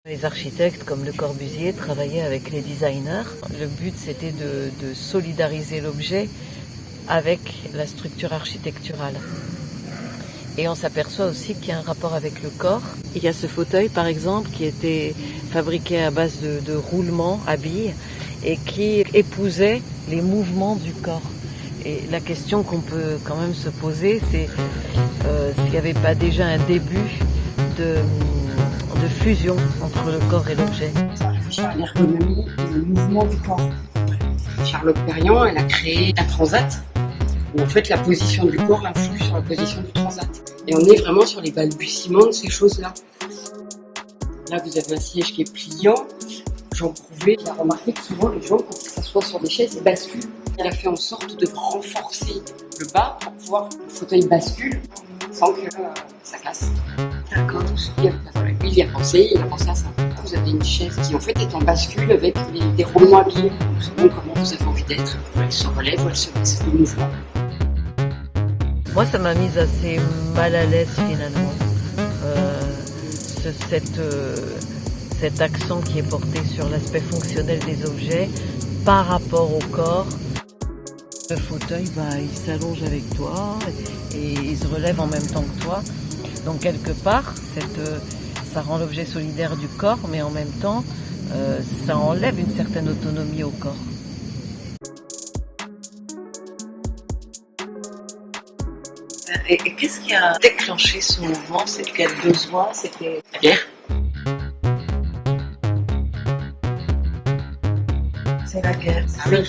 Les architectes comme Le Corbusier travaillaient avec les designers. Le but c'était de solidariser l'objet avec la structure architecturale. Et on s'aperçoit aussi qu'il y a un rapport avec le corps. Il y a ce fauteuil par exemple qui était fabriqué à base de roulements à billes et qui épousait les mouvements du corps. Et la question qu'on peut quand même se poser, c'est s'il n'y avait pas déjà un début de fusion entre le corps et l'objet. Ça réfléchit à l'ergonomie et le mouvement du corps. Charlotte Perriand, elle a créé un transat, où en fait la position du corps influe sur la position du transat. Et on est vraiment sur les balbutiements de ces choses-là. Là, vous avez un siège qui est pliant. Jean Prouvé a remarqué que souvent les gens, quand ils s'assoient sur des chaises, ils basculent. Elle a fait en sorte de renforcer le bas pour pouvoir que le fauteuil bascule sans que ça casse. D'accord. Voilà, lui, il a pensé à ça. Vous avez une chaise qui en fait est en bascule avec des roulements à billes. Selon comment vous avez envie d'être, elle se relève ou elle se baisse, le mouvement. Moi, ça m'a mise assez mal à l'aise finalement. Cet accent qui est porté sur l'aspect fonctionnel des objets par rapport au corps. Le fauteuil, il s'allonge avec toi et il se relève en même temps que toi. Donc quelque part, ça rend l'objet solidaire du corps, mais en même temps, ça enlève une certaine autonomie au corps. Et qu'est-ce qui a déclenché ce mouvement? C'est quel besoin? C'était La guerre. C'est la guerre. Ah oui,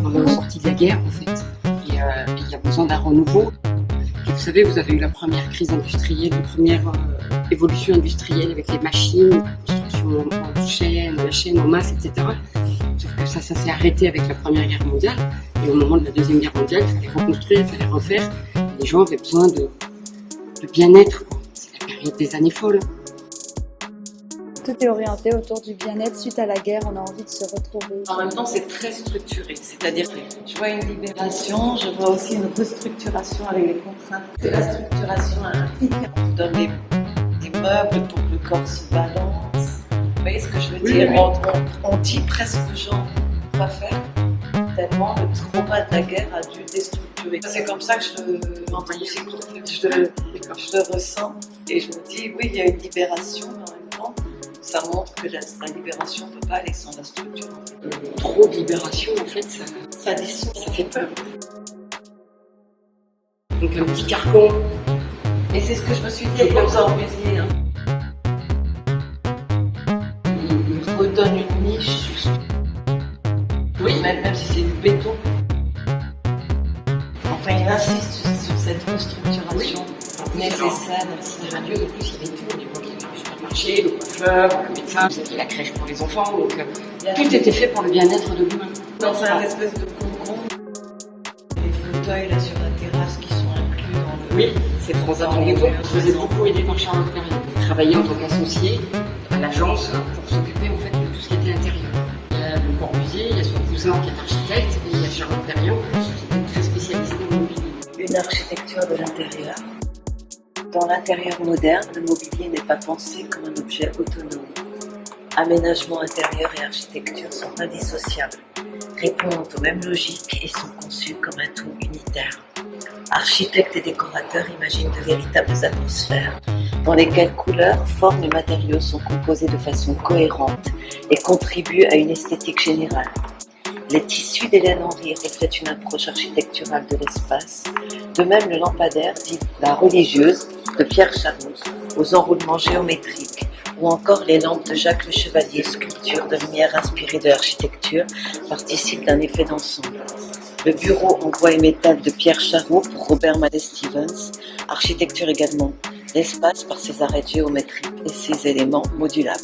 on est sorti de la guerre en fait. Et il y a besoin d'un renouveau. Et vous savez, vous avez eu la première crise industrielle, la première évolution industrielle avec les machines, construction en chaîne, la chaîne en masse, etc. Sauf que ça s'est arrêté avec la Première Guerre mondiale. Et au moment de la Deuxième Guerre mondiale, il fallait reconstruire, il fallait refaire. Les gens avaient besoin de bien-être. C'est la période des années folles. Tout est orienté autour du bien-être. Suite à la guerre, on a envie de se retrouver. En même temps, c'est très structuré. C'est-à-dire que je vois une libération, je vois aussi une restructuration avec les contraintes. C'est la structuration implique. On donne des meubles pour que le corps se balance. Vous voyez ce que je veux dire? On dit presque aux gens quoi faire, tellement le trauma de la guerre a dû déstructurer. C'est comme ça que je le ressens. Et je me dis, oui, il y a une libération, mais en même temps, ça montre que la libération ne peut pas aller sans la structure. Trop de libération, en fait, Ça dissout. ça fait peur. Donc un petit carcan. Et c'est ce que je me suis dit avec Le Corbusier. Il redonne une niche. Oui, même si c'est du béton. Enfin, il insiste sur cette restructuration nécessaire. C'est radieux, en plus il y avait tout. On évoquait le supermarché, le coiffeur, le médecin, vous aviez la crèche pour les enfants. Donc tout était fait pour le bien-être de l'humain. Dans un espèce de cocon. Les fauteuils là sur la terrasse qui sont inclus dans le... Oui, c'est Transat en ghetto. Je faisais beaucoup aider par Charlotte Perriand. Je travaillais en tant qu'associé à l'agence pour s'occuper en fait de tout ce qui était intérieur. Il y a Le Corbusier, il y a son cousin qui est architecte et il y a Charlotte Perriand qui est très spécialisée dans le mobilier. Une architecture de l'intérieur. Dans l'intérieur moderne, le mobilier n'est pas pensé comme un objet autonome. Aménagement intérieur et architecture sont indissociables, répondent aux mêmes logiques et sont conçus comme un tout unitaire. Architectes et décorateurs imaginent de véritables atmosphères dans lesquelles couleurs, formes et matériaux sont composés de façon cohérente et contribuent à une esthétique générale. Les tissus d'Hélène Henry reflètent une approche architecturale de l'espace. De même, le lampadaire, dit La religieuse, de Pierre Charroux, aux enroulements géométriques, ou encore les lampes de Jacques Le Chevalier, sculpture de lumière inspirée de l'architecture, participent d'un effet d'ensemble. Le bureau en bois et métal de Pierre Charroux pour Robert Mallet Stevens, architecture également, l'espace par ses arêtes géométriques et ses éléments modulables.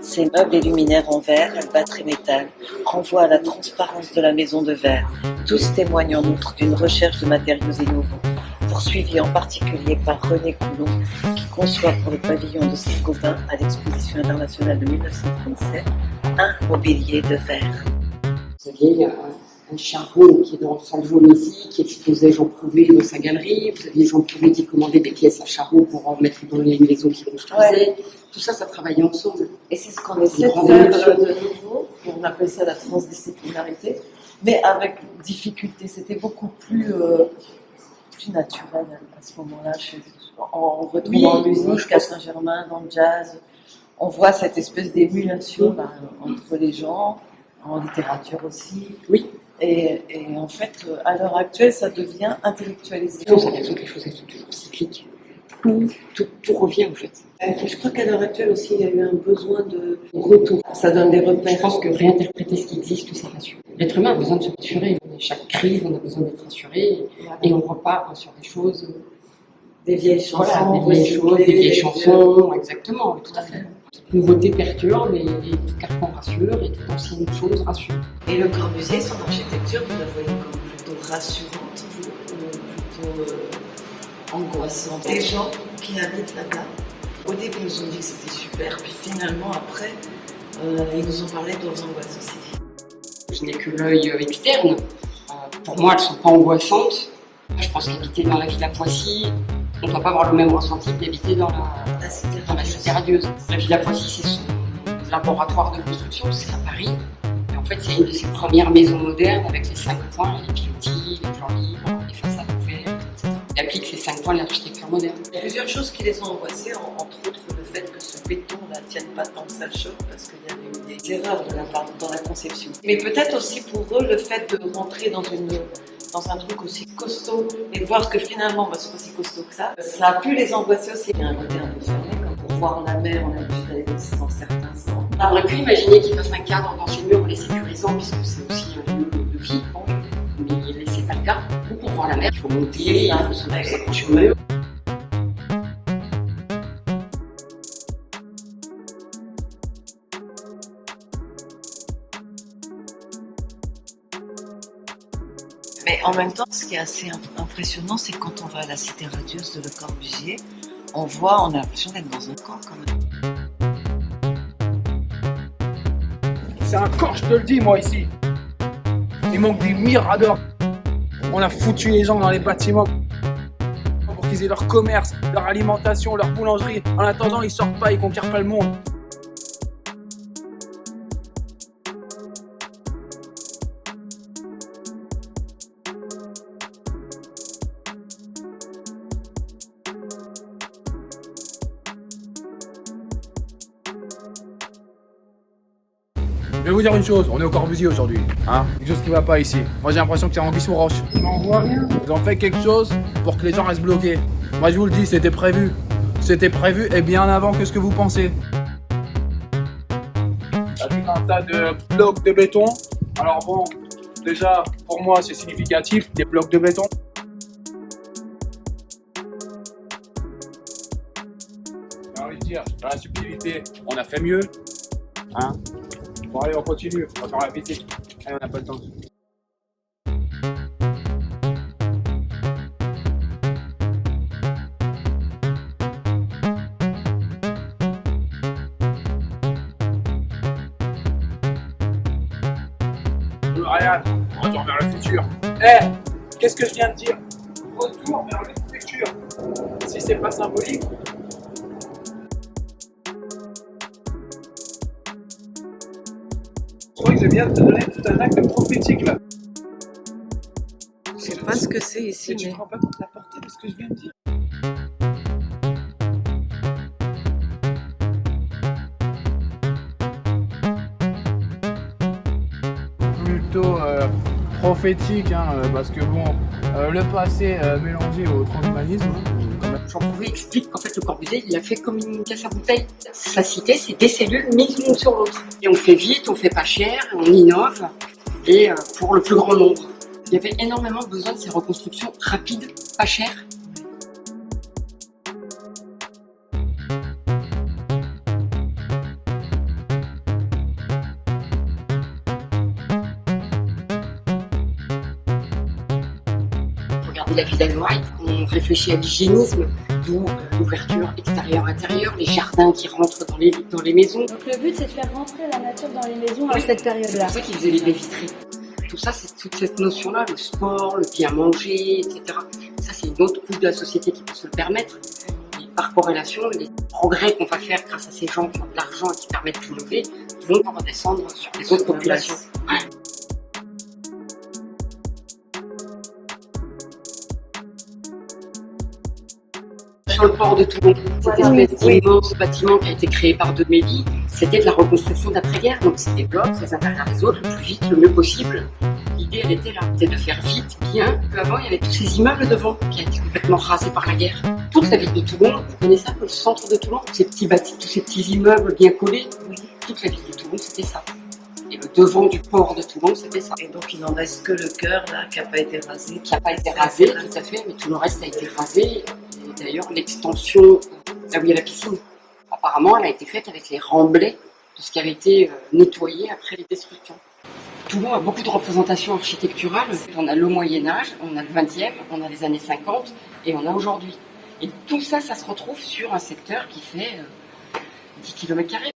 Ces meubles et luminaires en verre, albâtre et métal renvoient à la transparence de la maison de verre. Tous témoignent en outre d'une recherche de matériaux innovants, poursuivie en particulier par René Coulon, qui conçoit pour le pavillon de Saint-Gobain à l'exposition internationale de 1937 un mobilier de verre. Vous aviez un charron qui est dans le centre jaune ici, qui exposait Jean Prouvé dans sa galerie. Vous aviez Jean Prouvé qui commandait des pièces à charron pour en mettre dans les maisons qu'il construisait. Tout ça, ça travaillait ensemble. Et c'est ce qu'on essaie de faire de nouveau. On appelle ça la transdisciplinarité, mais avec difficulté. C'était beaucoup plus naturel à ce moment-là. On retrouve en musique, à Saint-Germain, dans le jazz. On voit cette espèce d'émulation entre les gens, en littérature aussi. Oui. Et en fait, à l'heure actuelle, ça devient intellectualisé. Ça a quelque chose de toujours cyclique. Tout revient en fait. Je crois qu'à l'heure actuelle aussi, il y a eu un besoin de retour. Ça donne des repères. Je pense que réinterpréter ce qui existe, ça rassure. L'être humain a besoin de se rassurer. Chaque crise, on a besoin d'être rassuré. Et on repart sur des choses. Des vieilles chansons. Voilà, des vieilles chansons, exactement, tout à fait. Toute nouveauté perturbe et tout carton rassure et toute ancienne chose rassure. Et Le Corbusier, son architecture, vous la voyez comme plutôt rassurante, ou plutôt angoissante. Les gens qui habitent là-bas, au début, ils nous ont dit que c'était super, puis finalement, après, ils nous ont parlé de leurs angoisses aussi. Je n'ai que l'œil externe. Pour moi, elles ne sont pas angoissantes. Je pense qu'habiter dans la ville à Poissy, on ne doit pas avoir le même ressenti que d'habiter dans la cité radieuse. La ville à Poissy, c'est son laboratoire de construction, c'est à Paris. Et en fait, c'est une de ses premières maisons modernes avec les 5 points, les pilotis, les plans libres, les façades ouvertes, etc. Il applique ces 5 points de l'architecture moderne. Il y a plusieurs choses qui les ont angoissés, entre autres le fait que ce béton-là ne tienne pas tant que ça le choque, parce qu'il y avait eu des erreurs de la part dans la conception. Mais peut-être aussi pour eux, le fait de rentrer dans un truc aussi costaud et de voir que finalement, c'est pas si costaud que ça a pu les angoisser aussi. Il y a un côté un peu fermé, comme pour voir la mer, on a obligé d'aller dans certains sens. On aurait pu imaginer qu'ils fassent un cadre dans ces murs en les sécurisant, puisque c'est aussi un lieu de vie, mais c'est pas le cas. Pour voir la mer, il faut monter, il faut s'accrocher au mur. Mais en même temps, ce qui est assez impressionnant, c'est quand on va à la cité radieuse de Le Corbusier, on a l'impression d'être dans un camp quand même. C'est un camp, je te le dis, moi, ici. Il manque des miradors. On a foutu les gens dans les bâtiments pour qu'ils aient leur commerce, leur alimentation, leur boulangerie. En attendant, ils sortent pas, ils conquièrent pas le monde. Je vais vous dire une chose, on est au Corbusier aujourd'hui, hein. Quelque chose qui va pas ici. Moi j'ai l'impression que c'est Anguille sous roche. On voit rien. Ils ont fait quelque chose pour que les gens restent bloqués. Moi je vous le dis, c'était prévu. C'était prévu et bien avant que ce que vous pensez. T'as vu un tas de blocs de béton. Alors bon, déjà pour moi c'est significatif, des blocs de béton. J'ai envie de dire, dans la subtilité, on a fait mieux. Hein. Bon allez, on continue, on va faire la visite. Allez, on n'a pas le temps. Ryan, retour vers le futur. Qu'est-ce que je viens de dire? Retour vers le futur. Si c'est pas symbolique. Je crois que je viens de te donner tout un acte prophétique là. Je sais pas ce que c'est ici, Tu mais te rends pas compte de la portée de ce que je viens de dire? Plutôt prophétique, hein, parce que bon, le passé mélangé au transhumanisme. Jean Prouvé explique qu'en fait le Corbusier il a fait comme une caisse à bouteilles. Sa cité c'est des cellules mises l'une sur l'autre. Et on fait vite, on fait pas cher, on innove et pour le plus grand nombre. Il y avait énormément besoin de ces reconstructions rapides, pas chères. Regardez la ville White, on réfléchit à l'hygiénisme, d'où l'ouverture extérieure-intérieure, les jardins qui rentrent dans les maisons. Donc le but c'est de faire rentrer la nature dans les maisons à cette période-là. C'est pour ça qu'ils faisaient les baies vitrées. tout ça, c'est toute cette notion-là, le sport, le bien manger, etc. Ça, c'est une autre couche de la société qui peut se le permettre. Et par corrélation, les progrès qu'on va faire grâce à ces gens qui ont de l'argent et qui permettent d'innover vont redescendre sur les autres populations. Sur le port de Toulon, cette espèce d'immense bâtiment qui a été créé par Demély, c'était de la reconstruction d'après-guerre, donc c'est des blocs les uns derrière les autres, le plus vite, le mieux possible. L'idée, elle était là, c'était de faire vite, bien. Avant, il y avait tous ces immeubles devant qui a été complètement rasés par la guerre. Toute la ville de Toulon, vous connaissez un peu le centre de Toulon, tous ces petits bâtiments, tous ces petits immeubles bien collés. Oui. Toute la ville de Toulon, c'était ça. Et le devant du port de Toulon, c'était ça. Et donc il n'en reste que le cœur là qui n'a pas été rasé. Qui n'a pas été rasé, tout à fait, mais tout le reste a été rasé. Et d'ailleurs, l'extension, là où il y a la piscine, apparemment, elle a été faite avec les remblais de ce qui avait été nettoyé après les destructions. Toulon a beaucoup de représentations architecturales. On a le Moyen-Âge, on a le 20e, on a les années 50 et on a aujourd'hui. Et tout ça, ça se retrouve sur un secteur qui fait 10 km².